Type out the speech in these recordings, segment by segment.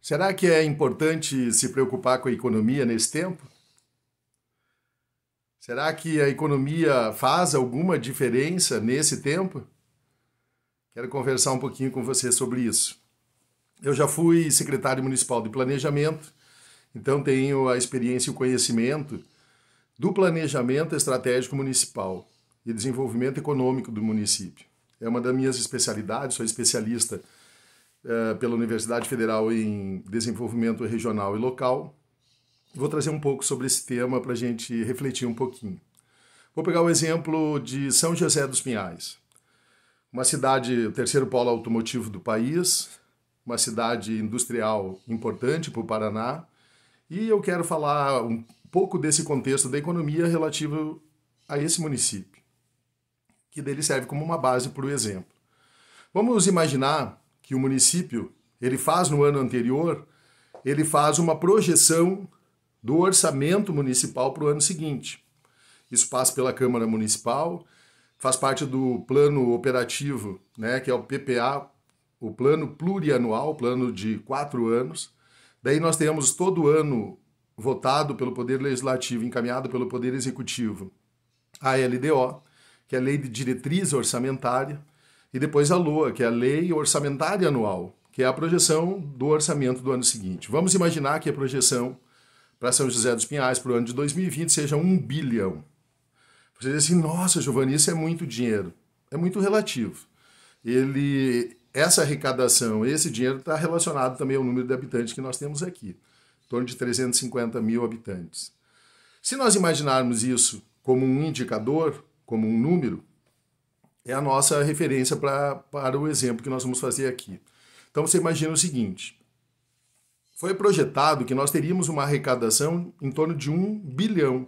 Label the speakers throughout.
Speaker 1: Será que é importante se preocupar com a economia nesse tempo? Será que a economia faz alguma diferença nesse tempo? Quero conversar um pouquinho com você sobre isso. Eu já fui secretário municipal de planejamento, então tenho a experiência e o conhecimento do planejamento estratégico municipal e desenvolvimento econômico do município. É uma das minhas especialidades, sou especialista pela Universidade Federal em Desenvolvimento Regional e Local. Vou trazer um pouco sobre esse tema para a gente refletir um pouquinho. Vou pegar o exemplo de São José dos Pinhais, uma cidade, o terceiro polo automotivo do país, uma cidade industrial importante para o Paraná, e eu quero falar um pouco desse contexto da economia relativo a esse município, que dele serve como uma base para o exemplo. Vamos imaginar que o município, ele faz no ano anterior, ele faz uma projeção do orçamento municipal para o ano seguinte. Isso passa pela Câmara Municipal, faz parte do plano operativo, né, que é o PPA, o plano plurianual, plano de 4 anos. Daí nós temos todo ano votado pelo Poder Legislativo, encaminhado pelo Poder Executivo, a LDO, que é a Lei de Diretriz Orçamentária, e depois a LOA, que é a Lei Orçamentária Anual, que é a projeção do orçamento do ano seguinte. Vamos imaginar que a projeção para São José dos Pinhais para o ano de 2020 seja 1 bilhão. Você diz assim, nossa, Giovanni, isso é muito dinheiro. É muito relativo. Essa arrecadação, esse dinheiro está relacionado também ao número de habitantes que nós temos aqui, em torno de 350 mil habitantes. Se nós imaginarmos isso como um indicador, como um número, é a nossa referência para o exemplo que nós vamos fazer aqui. Então você imagina o seguinte, foi projetado que nós teríamos uma arrecadação em torno de 1 bilhão.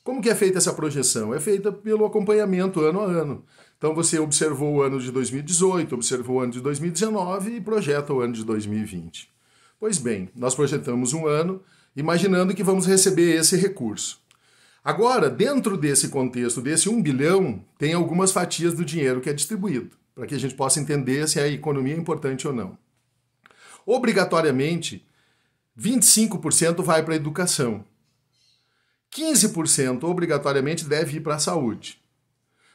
Speaker 1: Como que é feita essa projeção? É feita pelo acompanhamento ano a ano. Então você observou o ano de 2018, observou o ano de 2019 e projeta o ano de 2020. Pois bem, nós projetamos um ano imaginando que vamos receber esse recurso. Agora, dentro desse contexto, desse 1 bilhão, tem algumas fatias do dinheiro que é distribuído, para que a gente possa entender se a economia é importante ou não. Obrigatoriamente, 25% vai para a educação. 15% obrigatoriamente deve ir para a saúde.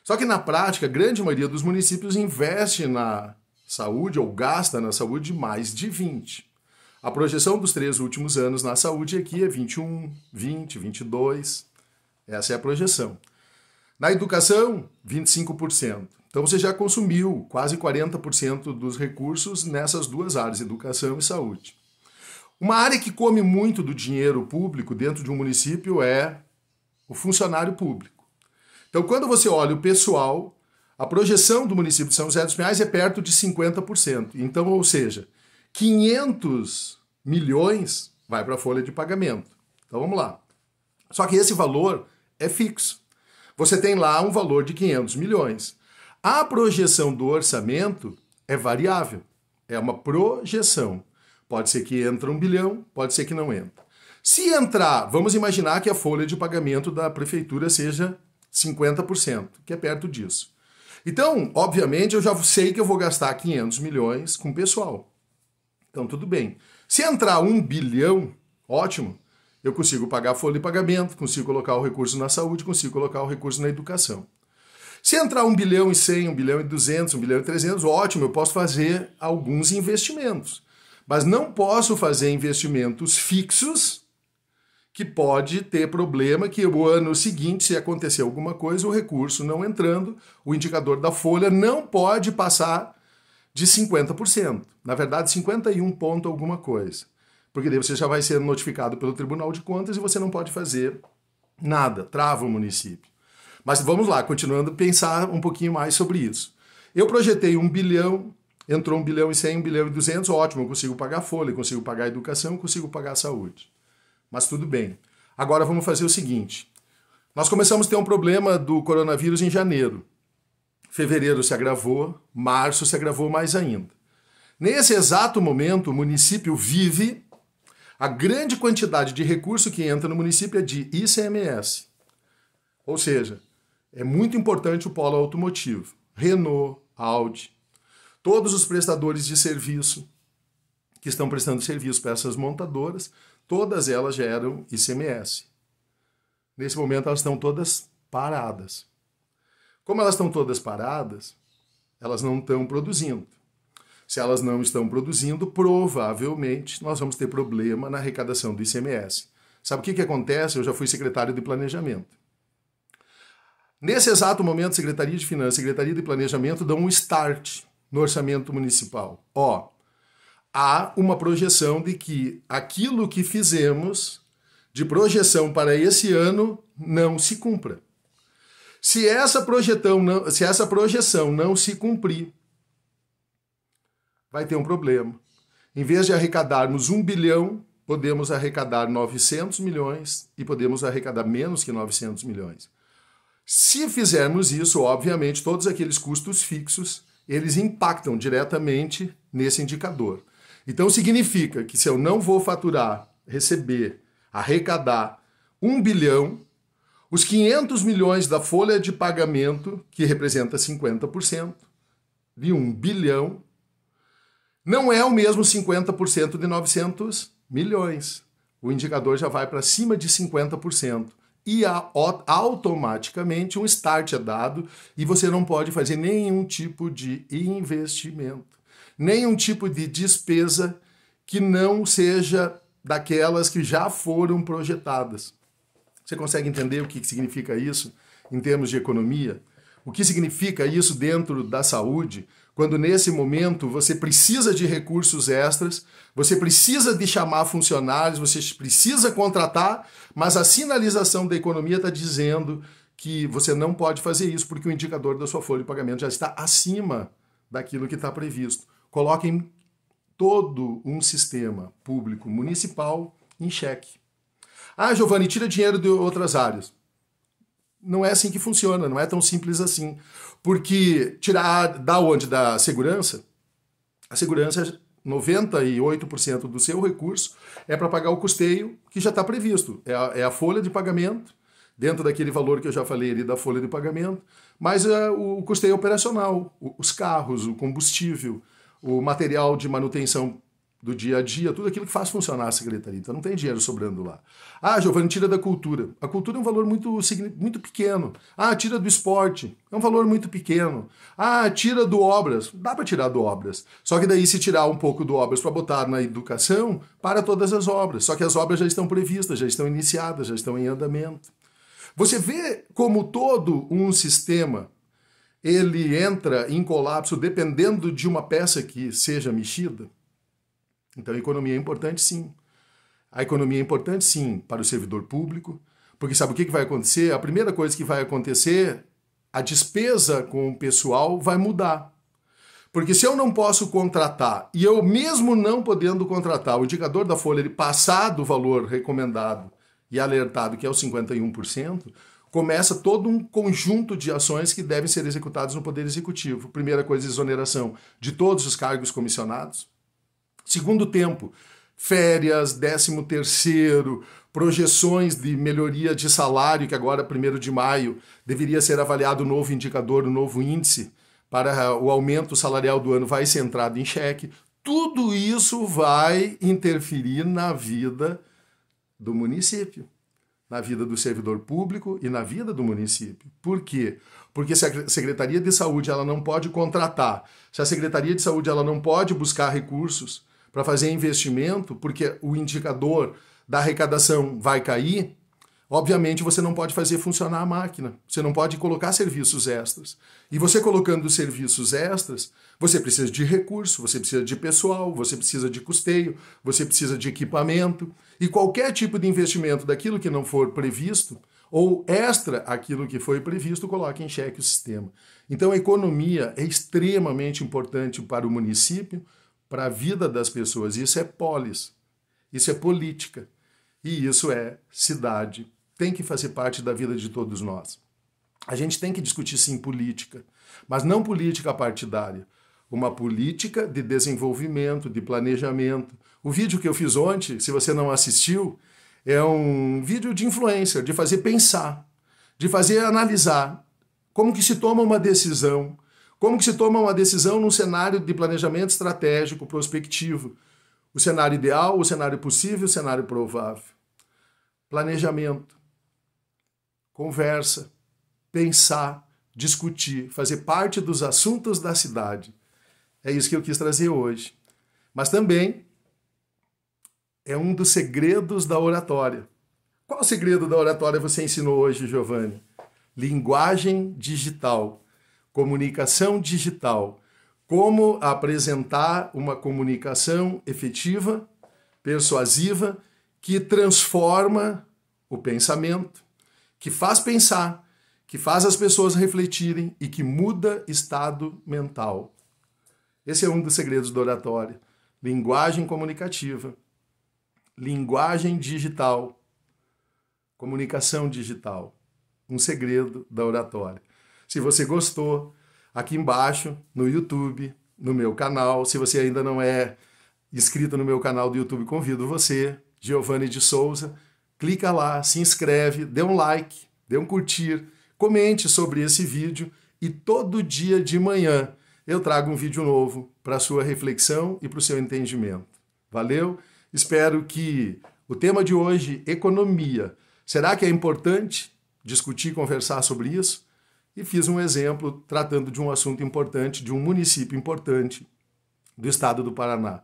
Speaker 1: Só que na prática, a grande maioria dos municípios investe na saúde ou gasta na saúde mais de 20%. A projeção dos 3 últimos anos na saúde aqui é 21, 20, 22%. Essa é a projeção. Na educação, 25%. Então você já consumiu quase 40% dos recursos nessas duas áreas, educação e saúde. Uma área que come muito do dinheiro público dentro de um município é o funcionário público. Então, quando você olha o pessoal, a projeção do município de São José dos Pinhais é perto de 50%. Então, ou seja, 500 milhões vai para a folha de pagamento. Então, vamos lá. Só que esse valor é fixo. Você tem lá um valor de 500 milhões. A projeção do orçamento é variável. É uma projeção. Pode ser que entre 1 bilhão, pode ser que não entre. Se entrar, vamos imaginar que a folha de pagamento da prefeitura seja 50%, que é perto disso. Então, obviamente, eu já sei que eu vou gastar 500 milhões com pessoal. Então, tudo bem. Se entrar 1 bilhão, ótimo, eu consigo pagar a folha de pagamento, consigo colocar o recurso na saúde, consigo colocar o recurso na educação. Se entrar 1 bilhão e 100, 1 bilhão e 200, 1 bilhão e 300, ótimo, eu posso fazer alguns investimentos. Mas não posso fazer investimentos fixos que pode ter problema que o ano seguinte, se acontecer alguma coisa, o recurso não entrando, o indicador da folha não pode passar de 50%. Na verdade, 51 ponto alguma coisa. Porque daí você já vai ser notificado pelo Tribunal de Contas e você não pode fazer nada, trava o município. Mas vamos lá, continuando a pensar um pouquinho mais sobre isso. Eu projetei 1 bilhão, entrou 1 bilhão e 100, 1 bilhão e 200, ótimo, eu consigo pagar a folha, consigo pagar a educação, consigo pagar a saúde. Mas tudo bem. Agora vamos fazer o seguinte. Nós começamos a ter um problema do coronavírus em janeiro. Fevereiro se agravou, março se agravou mais ainda. Nesse exato momento, o município vive a grande quantidade de recurso que entra no município é de ICMS. Ou seja, é muito importante o polo automotivo. Renault, Audi, todos os prestadores de serviço que estão prestando serviço para essas montadoras, todas elas geram ICMS. Nesse momento elas estão todas paradas. Como elas estão todas paradas, elas não estão produzindo. Se elas não estão produzindo, provavelmente nós vamos ter problema na arrecadação do ICMS. Sabe o que acontece? Eu já fui secretário de Planejamento. Nesse exato momento, Secretaria de Finanças e Secretaria de Planejamento dão um start no orçamento municipal. Há uma projeção de que aquilo que fizemos de projeção para esse ano não se cumpra. Se essa projeção não se cumprir, vai ter um problema. Em vez de arrecadarmos 1 bilhão, podemos arrecadar 900 milhões e podemos arrecadar menos que 900 milhões. Se fizermos isso, obviamente, todos aqueles custos fixos, eles impactam diretamente nesse indicador. Então, significa que se eu não vou faturar, receber, arrecadar 1 bilhão, os 500 milhões da folha de pagamento, que representa 50% de 1 bilhão, não é o mesmo 50% de 900 milhões. O indicador já vai para cima de 50%. E automaticamente um start é dado e você não pode fazer nenhum tipo de investimento, nenhum tipo de despesa que não seja daquelas que já foram projetadas. Você consegue entender o que significa isso em termos de economia? O que significa isso dentro da saúde? Quando nesse momento você precisa de recursos extras, você precisa de chamar funcionários, você precisa contratar, mas a sinalização da economia está dizendo que você não pode fazer isso porque o indicador da sua folha de pagamento já está acima daquilo que está previsto. Coloquem todo um sistema público municipal em xeque. Giovanni, tira dinheiro de outras áreas. Não é assim que funciona, não é tão simples assim. Porque tirar da onde? Da segurança? A segurança, 98% do seu recurso é para pagar o custeio que já está previsto. É a folha de pagamento, dentro daquele valor que eu já falei ali da folha de pagamento, mas o custeio operacional, os carros, o combustível, o material de manutenção do dia a dia, tudo aquilo que faz funcionar a secretaria. Então não tem dinheiro sobrando lá. Giovanni, tira da cultura. A cultura é um valor muito pequeno. Tira do esporte. É um valor muito pequeno. Tira do obras. Dá para tirar do obras. Só que daí se tirar um pouco do obras para botar na educação, para todas as obras. Só que as obras já estão previstas, já estão iniciadas, já estão em andamento. Você vê como todo um sistema ele entra em colapso dependendo de uma peça que seja mexida? Então, a economia é importante, sim. A economia é importante, sim, para o servidor público, porque sabe o que vai acontecer? A primeira coisa que vai acontecer, a despesa com o pessoal vai mudar. Porque se eu não posso contratar, e eu mesmo não podendo contratar, o indicador da folha ele passar do valor recomendado e alertado, que é o 51%, começa todo um conjunto de ações que devem ser executadas no Poder Executivo. Primeira coisa, exoneração de todos os cargos comissionados. Segundo tempo, férias, 13º, projeções de melhoria de salário, que agora, 1º de maio, deveria ser avaliado o novo indicador, o novo índice para o aumento salarial do ano vai ser entrado em xeque. Tudo isso vai interferir na vida do município, na vida do servidor público e na vida do município. Por quê? Porque se a Secretaria de Saúde ela não pode contratar, se a Secretaria de Saúde ela não pode buscar recursos para fazer investimento, porque o indicador da arrecadação vai cair, obviamente você não pode fazer funcionar a máquina, você não pode colocar serviços extras. E você colocando serviços extras, você precisa de recurso, você precisa de pessoal, você precisa de custeio, você precisa de equipamento, e qualquer tipo de investimento daquilo que não for previsto, ou extra aquilo que foi previsto, coloca em xeque o sistema. Então a economia é extremamente importante para o município, para a vida das pessoas. Isso é polis, isso é política, e isso é cidade. Tem que fazer parte da vida de todos nós. A gente tem que discutir, sim, política, mas não política partidária. Uma política de desenvolvimento, de planejamento. O vídeo que eu fiz ontem, se você não assistiu, é um vídeo de influencer, de fazer pensar, de fazer analisar como que se toma uma decisão, como que se toma uma decisão num cenário de planejamento estratégico, prospectivo. O cenário ideal, o cenário possível, o cenário provável. Planejamento, conversa, pensar, discutir, fazer parte dos assuntos da cidade. É isso que eu quis trazer hoje. Mas também é um dos segredos da oratória. Qual o segredo da oratória você ensinou hoje, Giovanni? Linguagem digital, comunicação digital. Como apresentar uma comunicação efetiva, persuasiva, que transforma o pensamento, que faz pensar, que faz as pessoas refletirem e que muda estado mental. Esse é um dos segredos da oratória. Linguagem comunicativa, linguagem digital, comunicação digital. Um segredo da oratória. Se você gostou, aqui embaixo, no YouTube, no meu canal. Se você ainda não é inscrito no meu canal do YouTube, convido você, Giovanni de Souza, clica lá, se inscreve, dê um like, dê um curtir, comente sobre esse vídeo e todo dia de manhã eu trago um vídeo novo para a sua reflexão e para o seu entendimento. Valeu? Espero que o tema de hoje, economia, será que é importante discutir, conversar sobre isso? E fiz um exemplo tratando de um assunto importante, de um município importante do estado do Paraná.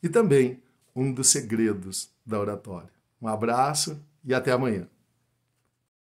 Speaker 1: E também um dos segredos da oratória. Um abraço e até amanhã.